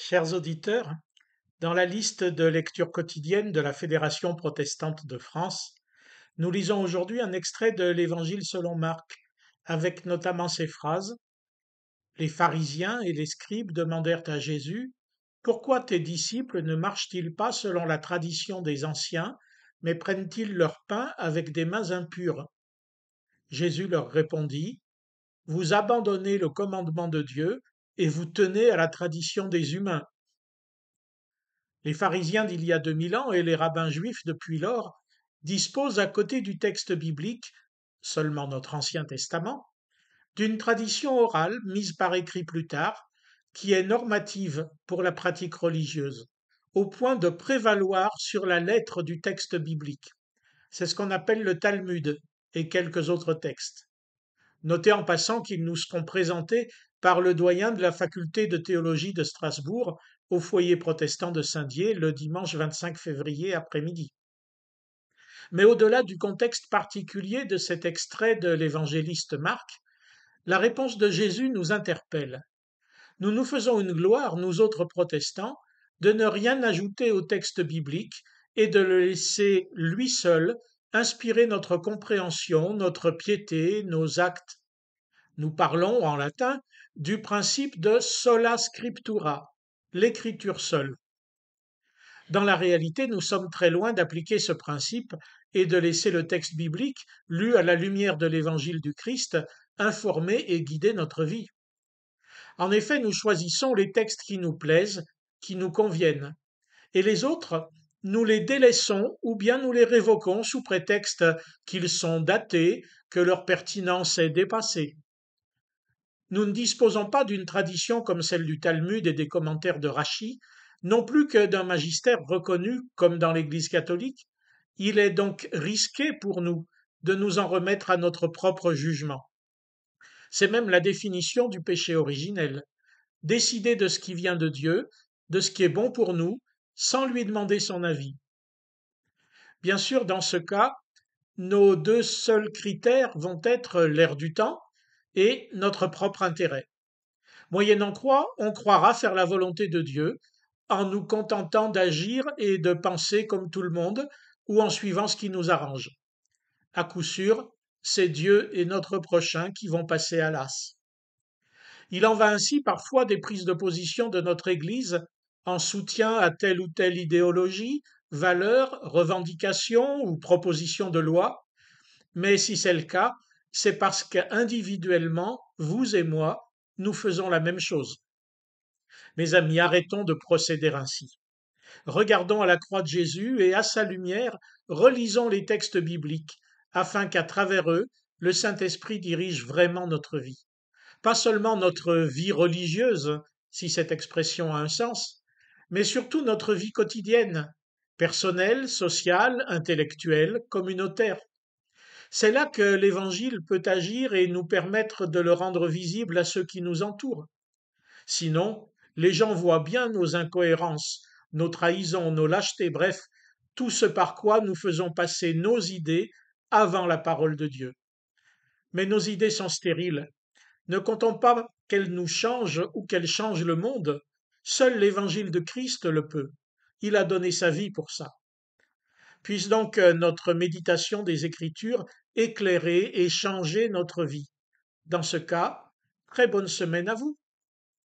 Chers auditeurs, dans la liste de lecture quotidienne de la Fédération protestante de France, nous lisons aujourd'hui un extrait de l'Évangile selon Marc, avec notamment ces phrases. Les pharisiens et les scribes demandèrent à Jésus, pourquoi tes disciples ne marchent-ils pas selon la tradition des anciens, mais prennent-ils leur pain avec des mains impures? Jésus leur répondit, vous abandonnez le commandement de Dieu et vous tenez à la tradition des humains. Les pharisiens d'il y a 2000 ans et les rabbins juifs depuis lors disposent à côté du texte biblique, seulement notre Ancien Testament, d'une tradition orale mise par écrit plus tard, qui est normative pour la pratique religieuse, au point de prévaloir sur la lettre du texte biblique. C'est ce qu'on appelle le Talmud et quelques autres textes. Notez en passant qu'ils nous seront présentés par le doyen de la faculté de théologie de Strasbourg au foyer protestant de Saint-Dié le dimanche 25 février après-midi. Mais au-delà du contexte particulier de cet extrait de l'évangéliste Marc, la réponse de Jésus nous interpelle. Nous nous faisons une gloire, nous autres protestants, de ne rien ajouter au texte biblique et de le laisser lui seul inspirer notre compréhension, notre piété, nos actes. Nous parlons en latin du principe de sola scriptura, l'écriture seule. Dans la réalité, nous sommes très loin d'appliquer ce principe et de laisser le texte biblique, lu à la lumière de l'évangile du Christ, informer et guider notre vie. En effet, nous choisissons les textes qui nous plaisent, qui nous conviennent, et les autres, nous les délaissons ou bien nous les révoquons sous prétexte qu'ils sont datés, que leur pertinence est dépassée. Nous ne disposons pas d'une tradition comme celle du Talmud et des commentaires de Rachi, non plus que d'un magistère reconnu comme dans l'Église catholique. Il est donc risqué pour nous de nous en remettre à notre propre jugement. C'est même la définition du péché originel. Décider de ce qui vient de Dieu, de ce qui est bon pour nous, sans lui demander son avis. Bien sûr, dans ce cas, nos deux seuls critères vont être l'air du temps et notre propre intérêt. Moyennant quoi, on croira faire la volonté de Dieu en nous contentant d'agir et de penser comme tout le monde ou en suivant ce qui nous arrange. À coup sûr, c'est Dieu et notre prochain qui vont passer à l'as. Il en va ainsi parfois des prises de position de notre Église en soutien à telle ou telle idéologie, valeur, revendication ou proposition de loi, mais si c'est le cas, c'est parce qu'individuellement, vous et moi, nous faisons la même chose. Mes amis, arrêtons de procéder ainsi. Regardons à la croix de Jésus et à sa lumière, relisons les textes bibliques, afin qu'à travers eux, le Saint-Esprit dirige vraiment notre vie. Pas seulement notre vie religieuse, si cette expression a un sens, mais surtout notre vie quotidienne, personnelle, sociale, intellectuelle, communautaire. C'est là que l'Évangile peut agir et nous permettre de le rendre visible à ceux qui nous entourent. Sinon, les gens voient bien nos incohérences, nos trahisons, nos lâchetés, bref, tout ce par quoi nous faisons passer nos idées avant la parole de Dieu. Mais nos idées sont stériles. Ne comptons pas qu'elles nous changent ou qu'elles changent le monde. Seul l'évangile de Christ le peut. Il a donné sa vie pour ça. Puisse donc notre méditation des Écritures éclairer et changer notre vie. Dans ce cas, très bonne semaine à vous.